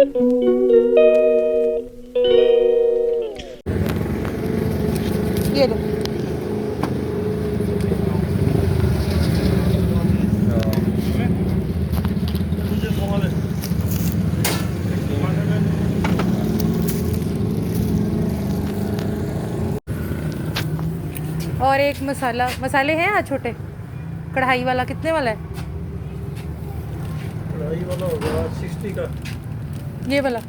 ये लो। और एक मसाले हैं आज छोटे। कढ़ाई वाला कितने वाला है? कढ़ाई वाला होगा 60 का। ये वाला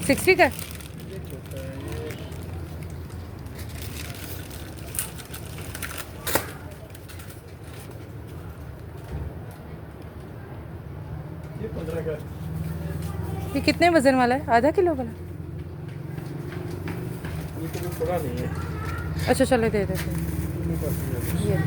60 का। ये 15 का। ये कितने वजन वाला है? आधा किलो वाला? ये तो बड़ा नहीं है। अच्छा चलो दे देते हैं। ये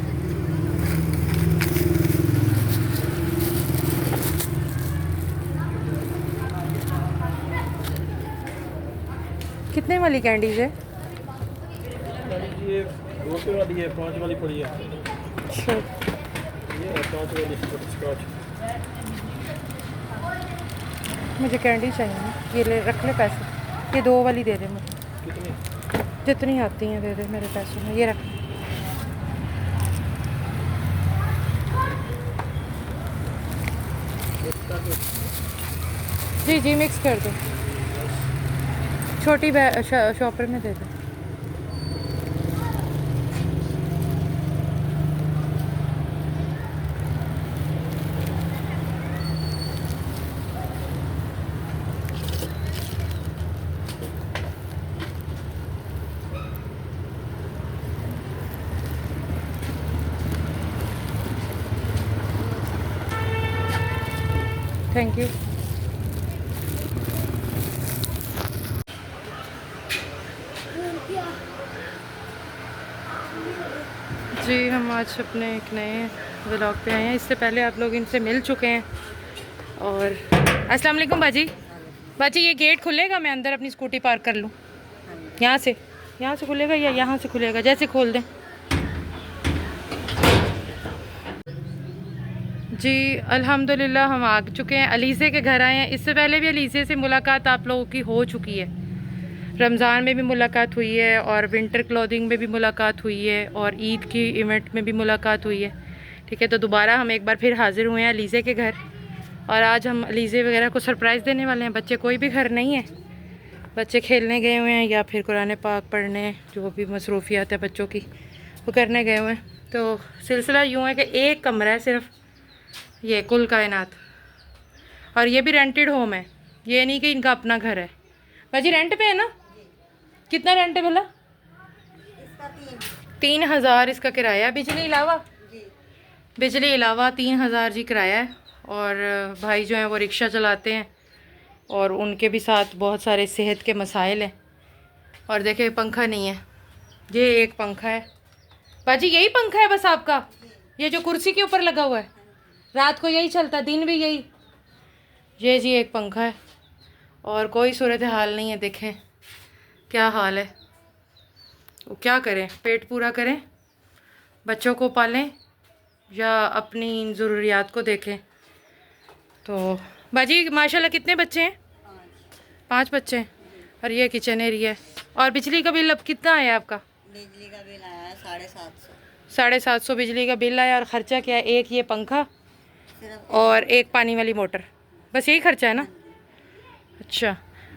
कितने वाली कैंडीज है? ये 2 रुपये वाली है, 5 वाली पड़ी है। अच्छा ये है 5 वाली बटरस्कॉच। मुझे कैंडी चाहिए ना। ये ले रख ले पैसे। ये 2 वाली दे दे मुझे। कितनी? जितनी आती हैं दे दे मेरे पैसों में। ये रख। जी जी मिक्स कर दो। छोटी शॉपर में दे दो। Thank you. जी हम आज अपने एक नए व्लॉग पे आए हैं। इससे पहले आप लोग इनसे मिल चुके हैं। और अस्सलाम वालेकुम बाजी। बाजी ये गेट खुलेगा? मैं अंदर अपनी स्कूटी पार्क कर लूँ? यहाँ से खुलेगा या यहाँ से खुलेगा? जैसे खोल दें। जी अल्हम्दुलिल्लाह हम आ चुके हैं। अलीज़े के घर आए हैं। इससे पहले भी अलीज़े से मुलाकात आप लोगों की हो चुकी है। रमज़ान में भी मुलाकात हुई है और विंटर क्लोथिंग में भी मुलाकात हुई है और ईद की इवेंट में भी मुलाकात हुई है। ठीक है, तो दोबारा हम एक बार फिर हाज़िर हुए हैं अलीज़े के घर। और आज हम अलीज़े वगैरह को सरप्राइज़ देने वाले हैं। बच्चे कोई भी घर नहीं है। बच्चे खेलने गए हुए हैं या फिर कुरान पाक पढ़ने, जो भी मसरूफियात है बच्चों की वो करने गए हुए हैं। तो सिलसिला यूँ है कि एक कमरा है सिर्फ, ये कुल कायनात। और ये भी रेंटेड होम है, ये नहीं कि इनका अपना घर है। भाजी रेंट पे है ना? कितना रेंट है भला? 3,000 इसका किराया। बिजली अलावा? बिजली अलावा 3,000 जी किराया है। और भाई जो हैं वो रिक्शा चलाते हैं और उनके भी साथ बहुत सारे सेहत के मसाइल हैं। और देखे पंखा नहीं है, ये एक पंखा है। बाजी यही पंखा है बस आपका? ये जो कुर्सी के ऊपर लगा हुआ है, रात को यही चलता है, दिन भी यही? ये जी एक पंखा है और कोई सूरत हाल नहीं है। देखें क्या हाल है। वो क्या करें, पेट पूरा करें, बच्चों को पालें या अपनी ज़रूरियात को देखें। तो बाजी माशाल्लाह कितने बच्चे हैं? 5 बच्चे हैं। और ये किचन एरिया है। और बिजली का बिल अब कितना आया आपका? बिजली का बिल आया है 750। 750 बिजली का बिल आया। और ख़र्चा क्या है? एक ये पंखा और एक पानी वाली मोटर, बस यही खर्चा है ना? अच्छा।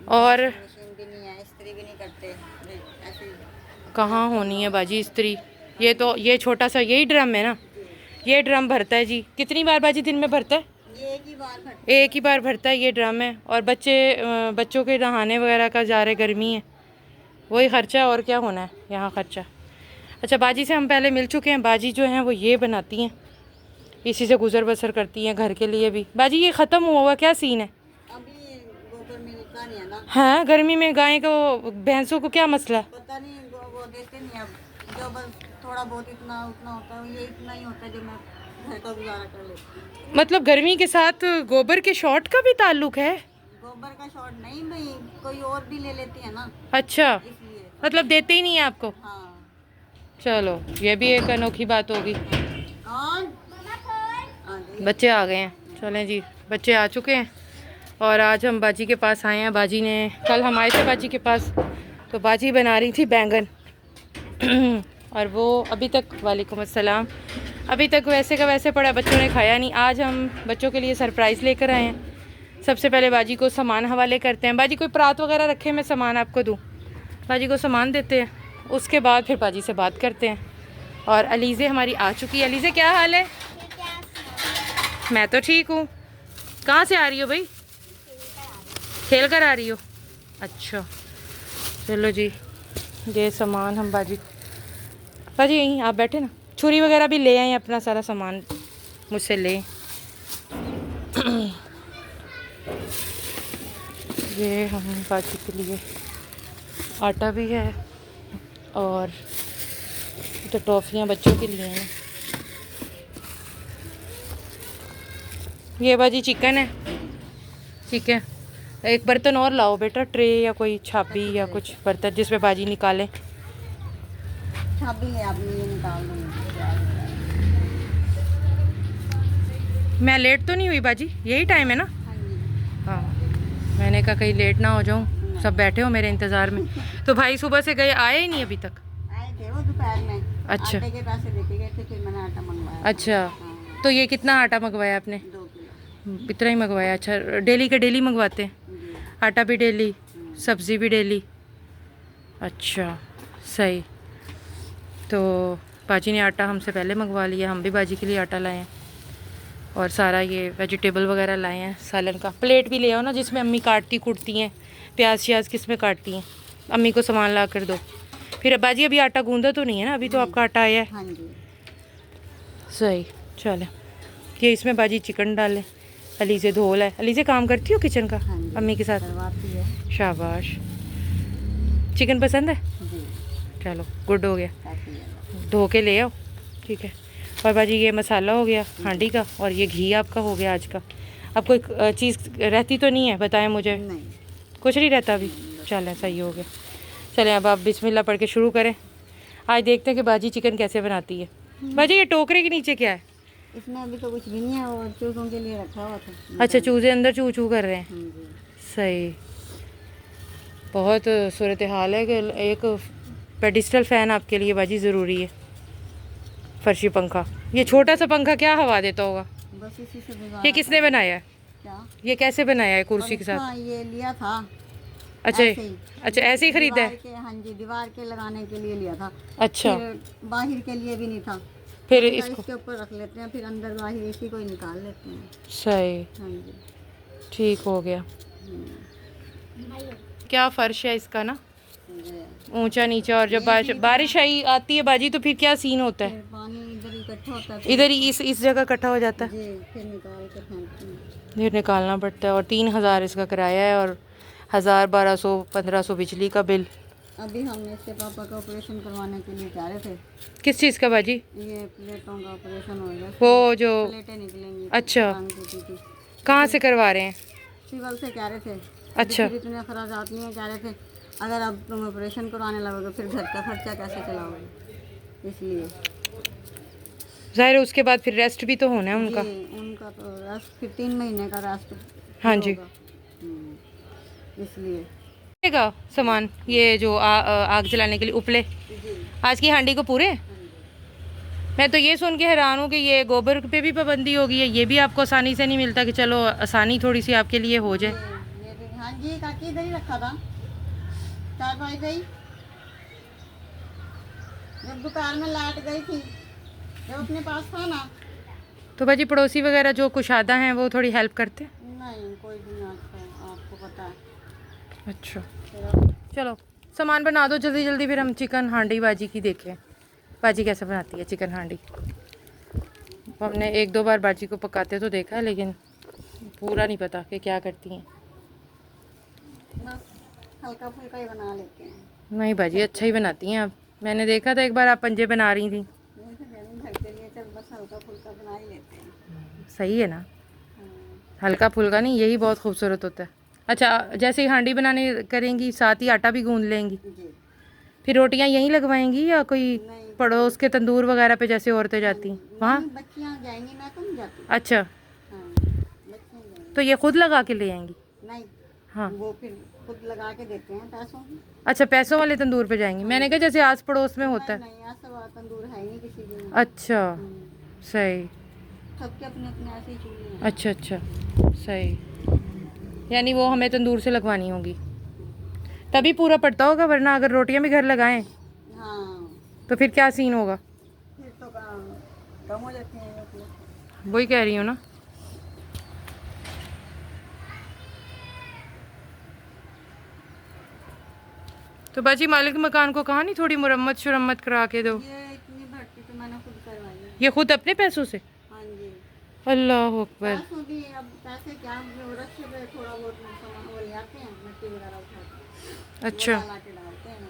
और मशीन भी नहीं है, इस्त्री भी नहीं करते ऐसे। कहाँ होनी है बाजी इस्त्री? ये तो ये छोटा सा यही ड्रम है ना, ये ड्रम भरता है जी। कितनी बार बाजी दिन में भरता है? ये एक ही बार भरते। एक ही बार भरता है ये ड्रम है। और बच्चों के नहाने वगैरह का जा रहे, गर्मी है, वही ख़र्चा है। और क्या होना है यहाँ ख़र्चा। अच्छा बाजी से हम पहले मिल चुके हैं। बाजी जो हैं वो ये बनाती हैं, इसी से गुजर बसर करती हैं घर के लिए भी। बाजी ये ख़त्म हुआ हुआ क्या सीन है? अभी गोबर मिलता नहीं है ना। हाँ गर्मी में गाय को, भैंसों को क्या मसला है? पता नहीं वो देते नहीं। अब जो बस थोड़ा बहुत इतना उतना होता है, ये इतना ही होता है जो मैं घर का गुजारा कर लेती हूँ। मतलब गर्मी के साथ गोबर के शॉर्ट का भी ताल्लुक है? गोबर का शॉर्ट नहीं भाई, कोई और भी ले लेती है ना, अच्छा, इसलिए। मतलब देते ही नहीं है आपको? हाँ। चलो ये भी एक अनोखी बात होगी। कौन? बच्चे आ गए हैं, चलें जी। बच्चे आ चुके हैं और आज हम बाजी के पास आए हैं। बाजी ने, कल हम आए थे बाजी के पास, तो बाजी बना रही थी बैंगन और वो अभी तक, वालेकुम अस्सलाम, अभी तक वैसे का वैसे पड़ा, बच्चों ने खाया नहीं। आज हम बच्चों के लिए सरप्राइज़ लेकर आए हैं। सबसे पहले बाजी को सामान हवाले करते हैं। बाजी कोई परात वगैरह रखे, मैं सामान आपको दूँ? बाजी को सामान देते हैं, उसके बाद फिर बाजी से बात करते हैं। और अलीज़े हमारी आ चुकी है। अलीज़े क्या हाल है? मैं तो ठीक हूँ। कहाँ से आ रही हो भाई? खेल कर आ रही हो? अच्छा चलो जी, ये सामान हम बाजी यहीं आप बैठे ना, छुरी वगैरह भी ले आए, अपना सारा सामान मुझसे ले। ये हम बाजी के लिए आटा भी है और तो टॉफ़ियाँ बच्चों के लिए हैं। ये बाजी चिकन है, ठीक है। एक बर्तन और लाओ बेटा, ट्रे या कोई छाबी या कुछ बर्तन जिसमें बाजी निकालें। छाबी ले, आपने ये निकाल दूँगी। मैं लेट तो नहीं हुई बाजी? यही टाइम है ना? हाँ जी। हाँ, मैंने कहा कहीं लेट ना हो जाऊँ, सब बैठे हो मेरे इंतज़ार में। तो भाई सुबह से गए, आए ही नहीं अभी तक? आए थे वो दोपहर में। अच्छा। आटे के पैसे देके गए थे, फिर मैंने आटा मंगवाया। अच्छा, हाँ, तो ये कितना आटा मंगवाया आपने? 2 किलो। इतना ही मंगवाया? अच्छा, डेली का डेली मंगवाते हैं? जी। आटा भी डेली, सब्ज़ी भी डेली? अच्छा सही। तो बाजी ने आटा हमसे पहले मंगवा लिया, हम भी बाजी के लिए आटा लाए हैं और सारा ये वेजिटेबल वगैरह लाए हैं, सालन का। प्लेट भी ले आओ ना जिसमें अम्मी काटती कुटती हैं, प्याज श्याज किस में काटती हैं, अम्मी को सामान ला कर दो। फिर बाजी अभी आटा गूंदा तो नहीं है ना? अभी तो आपका आटा आया है। हाँ जी। सही, चले। ये इसमें बाजी चिकन डालें। अलीज़े धोल है। अलीज़े काम करती हो किचन का? हाँ जी, अम्मी के साथ? करवाती है। शाबाश। चिकन पसंद है? जी। चलो गुड हो गया, काफ़ी है। धो के ले आओ, ठीक है। और बाजी ये मसाला हो गया हांडी का और ये घी आपका हो गया आज का। अब कोई चीज़ रहती तो नहीं है? बताएं मुझे। नहीं। कुछ नहीं रहता अभी? चलें, सही हो गया। चलें अब आप बिस्मिल्लाह पढ़ के शुरू करें। आज देखते हैं कि बाजी चिकन कैसे बनाती है। बाजी ये टोकरे के नीचे क्या है? इसमें अभी तो कुछ भी नहीं है, वो चूज़ों के लिए रखा हुआ था। अच्छा, चूज़े अंदर चू चू कर रहे हैं। हाँ जी। सही। बहुत सूरत हाल है कि एक पेडिस्टल फ़ैन आपके लिए बाजी ज़रूरी है। फर्शी पंखा, ये छोटा सा पंखा क्या हवा देता होगा? बस इसी से गुजारा। ये किसने बनाया है? क्या? ये कैसे बनाया है कुर्सी के साथ? हाँ, ये लिया था। अच्छा ऐसे ही। अच्छा, ऐसे ही ख़रीदा है? दीवार के, हाँ जी, दीवार के लगाने के लिए लिया था। अच्छा, फिर बाहर के लिए भी नहीं था। फिर तो इसको इसके ऊपर रख लेते हैं, फिर अंदर बाहर इसी को ही निकाल लेते हैं। सही, हाँ जी। ठीक हो गया। क्या फ़र्श है इसका ना, जी। ऊंचा नीचा। और जब बारिश आई आती है बाजी तो फिर क्या सीन होता है? फिर पानी इधर इकट्ठा होता है। इधर ही इस जगह इकट्ठा हो जाता है, जी, फिर निकाल के फेंकते हैं। फिर निकालना पड़ता है। और 3000 इसका किराया है और 1000, 1200, 1500 बिजली का बिल। अभी हमने इसके पापा का ऑपरेशन करवाने के लिए जा रहे थे। किस चीज़ का बाजी? ये प्लेटों का ऑपरेशन होगा। वो जो, प्लेटें निकलेंगी। अच्छा, टांग टूटी थी। कहाँ से करवा रहे हैं? सिविल से कह रहे थे। अच्छा। फिर इतने अखराजात नहीं है, कह रहे थे अगर अब तुम ऑपरेशन करवाने लगोगे फिर घर का खर्चा कैसे चलाओगे, इसलिए। ज़ाहिर है उसके बाद फिर रेस्ट भी तो होना है उनका। जी, उनका तो रेस्ट, फिर 3 महीने का रेस्ट। हाँ जी। होगा। इसलिए का सामान ये जो आग जलाने के लिए उपले, जी। आज की हांडी को पूरे। मैं तो ये सुन के हैरान हूँ कि ये गोबर पे भी पाबंदी होगी है, ये भी आपको आसानी से नहीं मिलता कि चलो आसानी थोड़ी सी आपके लिए हो जाए। ये भी, हाँ जी, काकी इधर ही रखा था, 4 भाई गई जब दोपहर में लाइट गई थी, जब अपने पास था ना। तो भाजी पड़ोसी वगैरह जो कुशादा हैं वो थोड़ी हेल्प करते हैं? नहीं, कोई भी नहीं आता, आपको पता है। अच्छा फिर चलो सामान बना दो जल्दी जल्दी, फिर हम चिकन हांडी बाजी की देखें बाजी कैसे बनाती है चिकन हांडी। हमने 1-2 बार बाजी को पकाते तो देखा है, लेकिन पूरा नहीं पता कि क्या करती हैं। बस हल्का फुल्का ही बना लेते हैं। नहीं बाजी अच्छा ही बनाती हैं आप, मैंने देखा था एक बार आप पंजे बना रही थी। घर के लिए चल बस हल्का फुल्का बना ही लेते हैं। सही है ना, हाँ। हल्का फुल्का नहीं, यही बहुत खूबसूरत होता है। अच्छा, जैसे ही हांडी बनाने करेंगी साथ ही आटा भी गूंद लेंगी, जी। फिर रोटियां यहीं लगवाएंगी या कोई नहीं, पड़ोस के तंदूर वगैरह पे जैसे औरतें जाती हैं वहाँ? बच्चियाँ जाएंगी, मैं तो नहीं जाती। अच्छा, हाँ, बच्चियाँ जाएंगी। तो ये खुद लगा के ले आएंगी? नहीं, हाँ। वो फिर खुद लगा के देते हैं पैसों की। अच्छा, पैसों वाले तंदूर पे जाएंगी। मैंने कहा जैसे आस पड़ोस में होता है। नहीं, ऐसा वाला तंदूर है ही नहीं किसी के यहाँ। अच्छा, सही। सबके अपने अपने ऐसे ही चूल्हे हैं। अच्छा अच्छा, सही। यानी वो हमें तंदूर से लगवानी होगी, तभी पूरा पड़ता होगा, वरना अगर रोटियां भी घर लगाएं हाँ, तो फिर क्या सीन होगा? फिर तो कम हो जाती है मतलब। वही कह रही हूँ ना। तो बाजी मालिक मकान को कहा नहीं थोड़ी मुरम्मत शुरम्मत करा के दो? ये इतनी भट्टी तो मैंने खुद करवाई है। ये खुद अपने पैसों से? हाँ जी। अल्लाह अकबर। पैसों की अब पैसे क्या, जो रक्शे पे थोड़ा बहुत सामान वो ले आते हैं, मिट्टी वगैरह उठाते हैं, अच्छा वो ला के डालते हैं ना।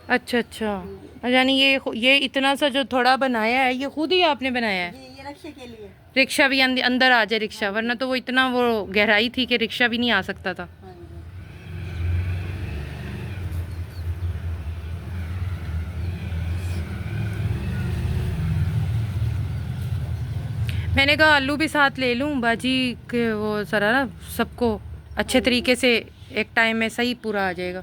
अच्छा अच्छा, यानी ये इतना सा जो थोड़ा बनाया है ये खुद ही आपने बनाया है? जी, ये रक्शे के लिए। रिक्शा भी अंदर आ जाए रिक्शा, वरना तो वो इतना वो गहराई थी कि रिक्शा भी नहीं आ सकता था। हाँ जी। मैंने कहा आलू भी साथ ले लूं बाजी के, वो सारा ना सबको अच्छे तरीके से एक टाइम में सही पूरा आ जाएगा।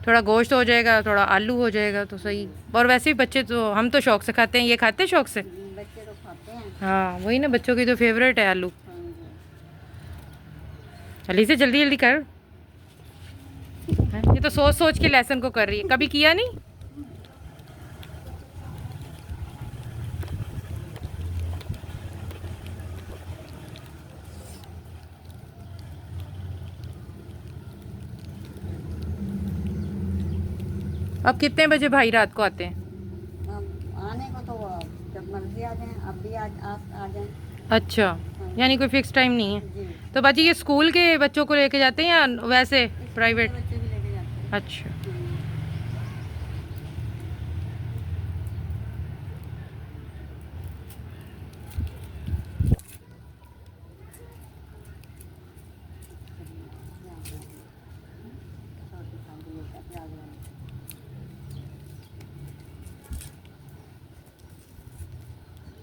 थोड़ा गोश्त हो जाएगा, थोड़ा आलू हो जाएगा तो सही। और वैसे भी बच्चे तो, हम तो शौक से खाते हैं, ये खाते हैं शौक से। बच्चे तो खाते हैं। हाँ वही ना, बच्चों की तो फेवरेट है आलू। हाँ जी। जल्दी से जल्दी जल्दी कर। हैं? ये तो सोच सोच के लेसन को कर रही है, कभी किया नहीं। अब कितने बजे भाई रात को आते हैं? अब आने को तो जब मर्जी आ जाए, अब भी आ जाए। अच्छा, यानी कोई फिक्स टाइम नहीं है। जी। तो बाजी ये स्कूल के बच्चों को लेके जाते हैं या वैसे प्राइवेट? बच्चे भी लेके जाते हैं। अच्छा।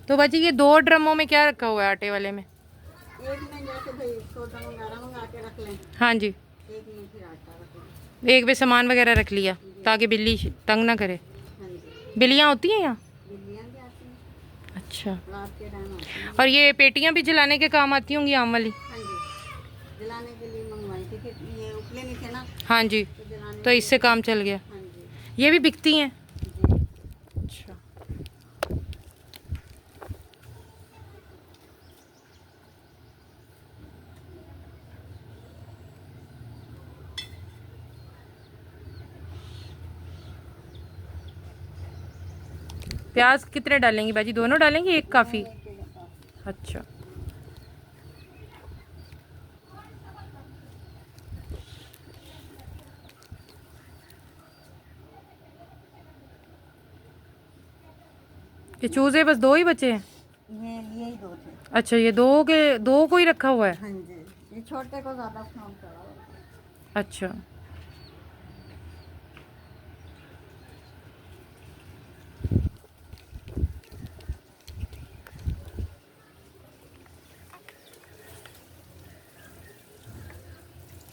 तो बाजी ये 2 ड्रमों में क्या रखा हुआ है आटे वाले में? एक में जैसे भाई सोडा वगैरह मंगा के रख लें, हाँ जी। एक में फिर आटा रख लें। एक में सामान वगैरह रख लिया ताकि बिल्ली तंग ना करे। हाँ जी। बिल्लियाँ होती हैं यहाँ? बिल्लियाँ भी आती हैं, अच्छा। रात के टाइम आती हैं। और ये पेटियाँ भी जलाने के काम आती होंगी आम वाली? हाँ जी, जलाने के लिए मंगवाई थी, फिर ये उपले नहीं थे ना, हाँ जी, तो जलाने तो इससे काम चल गया। हाँ जी। ये भी बिकती हैं? जी। अच्छा। प्याज कितने डालेंगी बाजी? दोनों डालेंगी, एक काफ़ी? अच्छा। ये चूजे बस 2 ही बचे हैं? ये ही दो थे। अच्छा, ये 2 को ही रखा हुआ है? हाँ जी, ये छोटे को ज़्यादा काम करा हुआ है। अच्छा।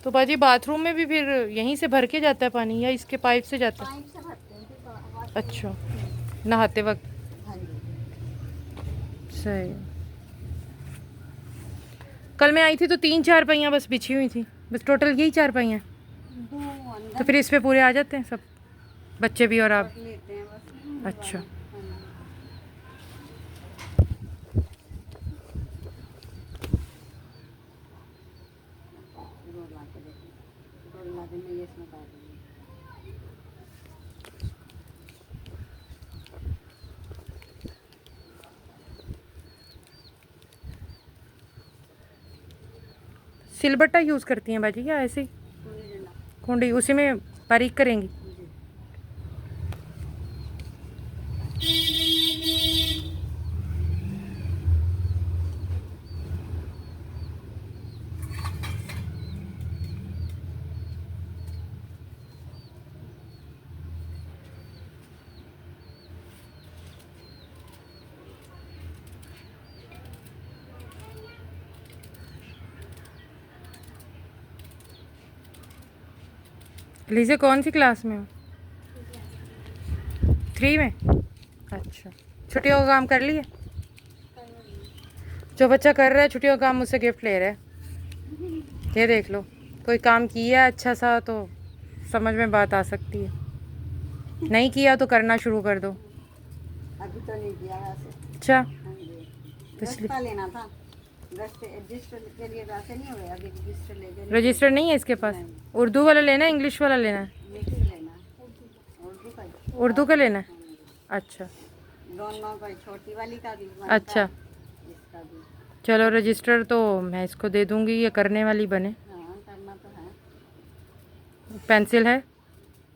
तो बाजी बाथरूम में भी फिर यहीं से भर के जाता है पानी या इसके पाइप से जाता है? पाइप से भरते हैं फिर आवाज़ से। अच्छा, नहाते वक्त? हाँ जी। सही। कल मैं आई थी तो 3 चारपाइयाँ बस बिछी हुई थी, बस टोटल यही 4 दो अंदर तो फिर इस पे पूरे आ जाते हैं सब, बच्चे भी और आप? रख लेते हैं बस। अच्छा। हाँ जी। रोड ला के देते हैं। रोड ला के मैं ये इसमें डाल दूँगी। सिलबट्टा यूज़ करती हैं बाजी या ऐसे ही? पूरी डंडा। खूंडी उसी में बारीक करेंगी? लीजिए कौन सी क्लास में हो? 3 में। अच्छा, छुट्टियों का काम कर लिए? जो बच्चा कर रहा है छुट्टियों का काम मुझसे गिफ्ट ले रहा है। ये देख लो, कोई काम किया अच्छा सा तो समझ में बात आ सकती है, नहीं किया तो करना शुरू कर दो। अभी तो नहीं किया वैसे। अच्छा, हाँ जी, रजिस्टर लेना था। रजिस्टर के लिए वैसे नहीं हुए, अभी रजिस्टर ले गए। रजिस्टर नहीं है इसके पास? उर्दू वाला लेना है, इंग्लिश वाला लेना है? मिक्स लेना है, उर्दू का ही। उर्दू का लेना है। हाँ जी। अच्छा दोनों का, छोटी वाली का भी बनता अच्छा, है, इसका भी। चलो रजिस्टर तो मैं इसको दे दूंगी, ये करने वाली बने। हाँ करना तो है। पेंसिल है?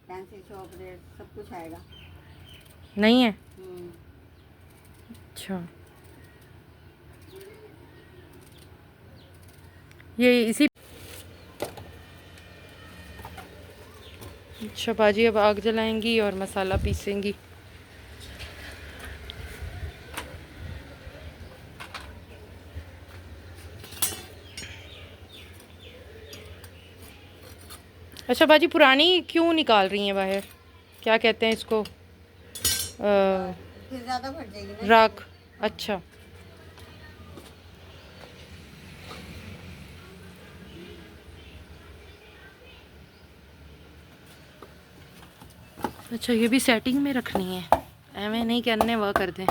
पेंसिल, चॉक, रेड सब कुछ आएगा। नहीं है? हम्म, अच्छा, ये इसी। अच्छा बाजी अब आग जलाएंगी और मसाला पीसेंगी। अच्छा बाजी, पुरानी क्यों निकाल रही हैं बाहर? क्या कहते हैं इसको? फिर ज़्यादा फट जाएगी ना। राख। अच्छा, अच्छा ये भी सेटिंग में रखनी है, ऐਵੇਂ नहीं करने वह कर दें।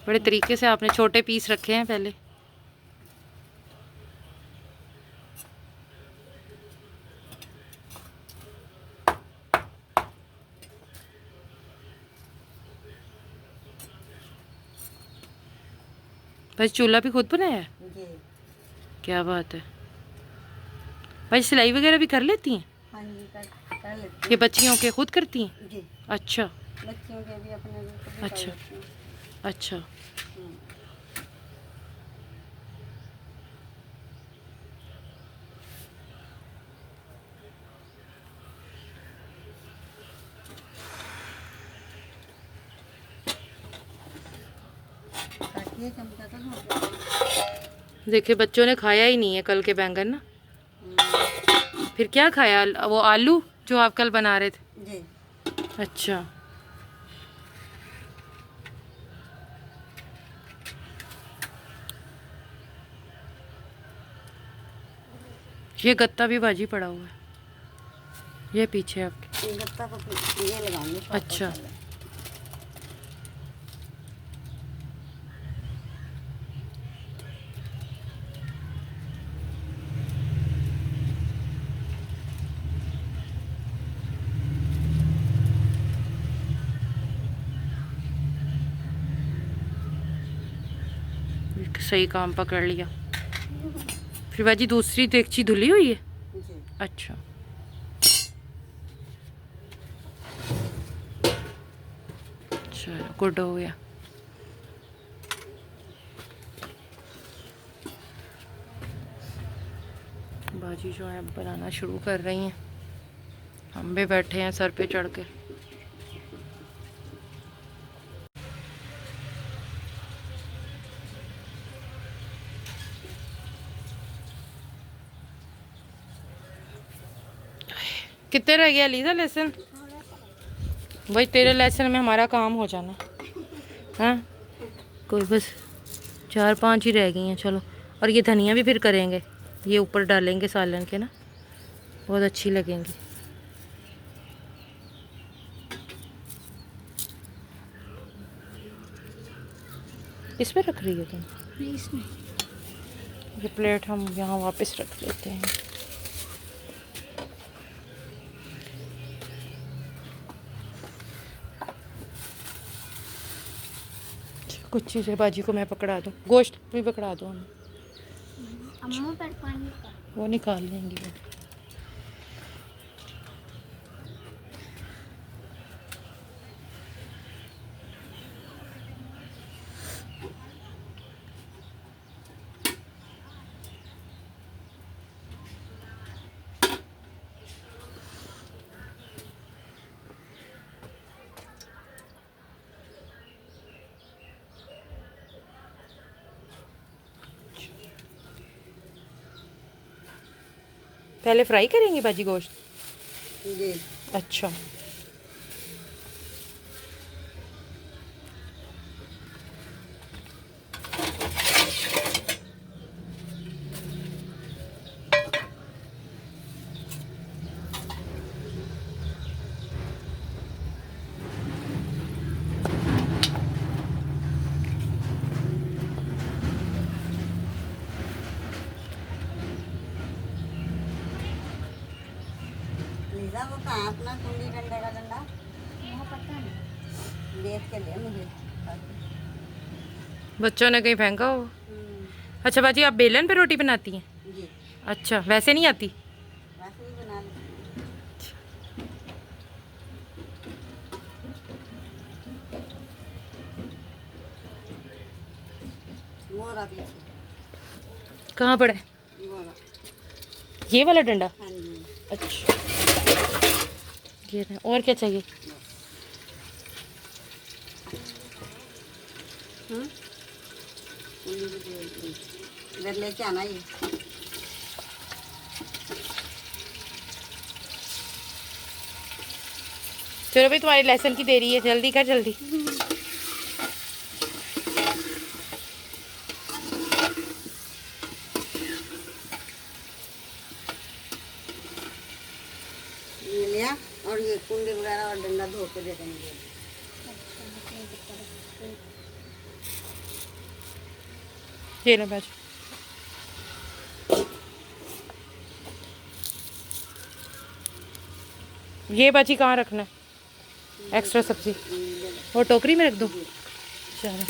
बड़े तरीके से आपने छोटे पीस रखे हैं पहले। बस चूल्हा भी खुद बनाया है? जी। क्या बात है। भाई सिलाई वगैरह भी कर लेती हैं? हाँ जी, कर लेती ये बच्चियों के खुद करती हैं? हूँ। जी, अच्छा बच्चियों के भी अपने भी खुद ही कर अच्छा लेती हूँ। अच्छा। हम्म, काटिए चमचा तो हो गया। देखिए बच्चों ने खाया ही नहीं है कल के बैंगन ना। फिर क्या खाया? वो आलू जो आप कल बना रहे थे? जी। अच्छा, ये गत्ता भी बाजी पड़ा हुआ है, ये पीछे आपके। ये गत्ता को ये लगाऊंगी। अच्छा, सही काम पकड़ लिया। फिर बाजी दूसरी देगची धुली हुई है? जी। अच्छा, चलो गुड हो गया। बाजी जो है बनाना शुरू कर रही हैं, हम भी बैठे हैं सर पे चढ़ के। कितने रह गया लीजा लेसन? भाई तेरे लेसन में हमारा काम हो जाना। हाँ, कोई बस 4-5 ही रह गई हैं। चलो, और ये धनिया भी फिर करेंगे, ये ऊपर डालेंगे सालन के ना, बहुत अच्छी लगेंगी। इसमें रख रही हो तुम? इसमें ये प्लेट हम यहाँ वापस रख लेते हैं। कुछ चीज़ें बाजी को मैं पकड़ा दूँ, गोश्त भी पकड़ा दो हमें। अम्मा पर पानी का वो निकाल लेंगी वो। पहले फ्राई करेंगे बाजी गोश्त? जी। अच्छा, लीजा वो कहाँ अपना कुंडी डंडा का डंडा देख के ले मुझे। बच्चों ने कहीं फेंका हो। हम्म, अच्छा बाजी, आप बेलन पे रोटी बनाती हैं? जी। अच्छा, वैसे नहीं आती? वैसे ही बना लेती हूँ। वो रहा पीछे, कहाँ पड़ा है वो रहा। ये वाला डंडा? हाँ जी। अच्छा, ये रहा। और क्या चाहिए? इधर लेके आना ये। चलो भाई, तुम्हारी लेसन की देरी है, जल्दी कर जल्दी। ये लिया और ये कुंडी वगैरह और डंडा धो के दे देंगे। ये लो बाजी। ये बाजी कहाँ रखना है एक्स्ट्रा सब्जी? और टोकरी में रख दो। चलो,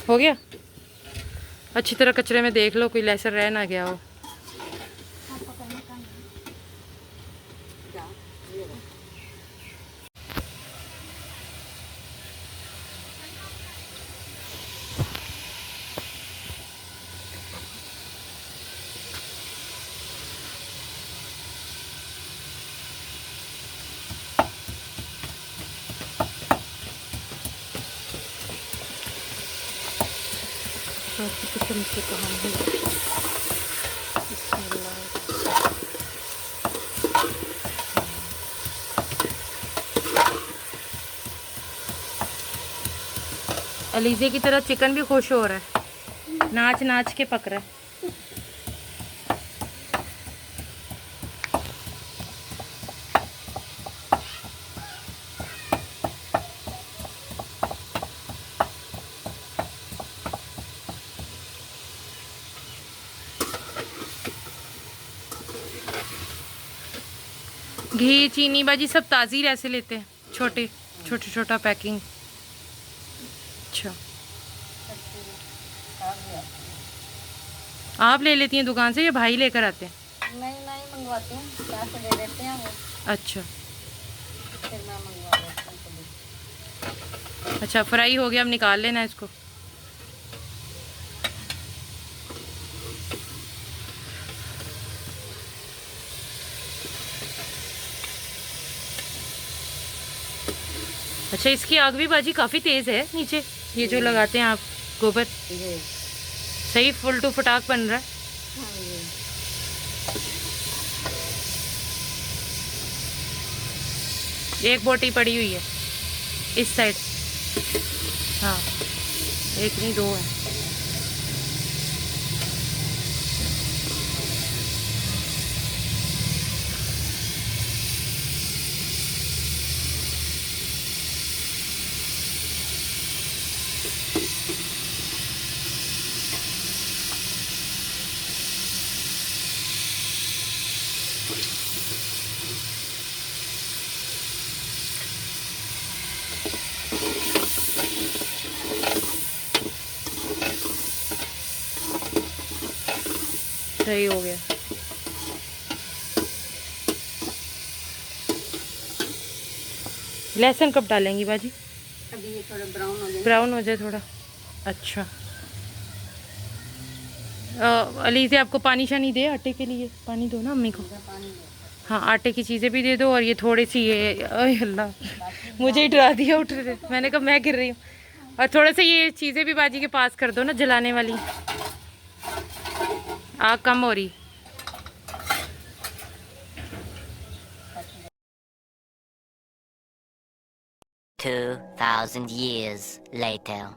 हो गया। अच्छी तरह कचरे में देख लो, कोई लहसुन रह ना गया हो। किचन से काम है। अलीजे की तरह चिकन भी खुश हो रहा है, नाच नाच के पक रहा है। घी चीनी बाजी सब ताज़ी ऐसे लेते हैं, छोटे छोटा पैकिंग। अच्छा, आप ले लेती हैं दुकान से या भाई लेकर आते हैं? नहीं नहीं, मंगवाते हैं, पैसे दे देते हैं वो, अच्छा फिर मैं मंगवा लेती हूँ कभी। अच्छा, फ्राई हो गया, अब निकाल लेना इसको। अच्छा, इसकी आग भी बाजी काफ़ी तेज़ है नीचे, ये जो लगाते हैं आप गोबर। जी। सही फुल टू फटाक बन रहा है। हाँ जी। एक बोटी पड़ी हुई है इस साइड। हाँ, एक नहीं, दो है। सही हो गया। लहसुन कब डालेंगी बाजी? अभी ये थोड़ा ब्राउन हो जाए। ब्राउन हो जाए थोड़ा। अच्छा, अली से आपको पानी शानी दे, आटे के लिए पानी दो ना अम्मी को। पानी दे। हाँ, आटे की चीज़ें भी दे दो, और ये थोड़ी सी ये, अरे अल्लाह मुझे ही डरा दिया उठ रहे। मैंने कहा मैं गिर रही हूँ। और थोड़े से ये चीज़ें भी बाजी के पास कर दो ना, जलाने वाली। आग कम हो रही। 2,000 years later.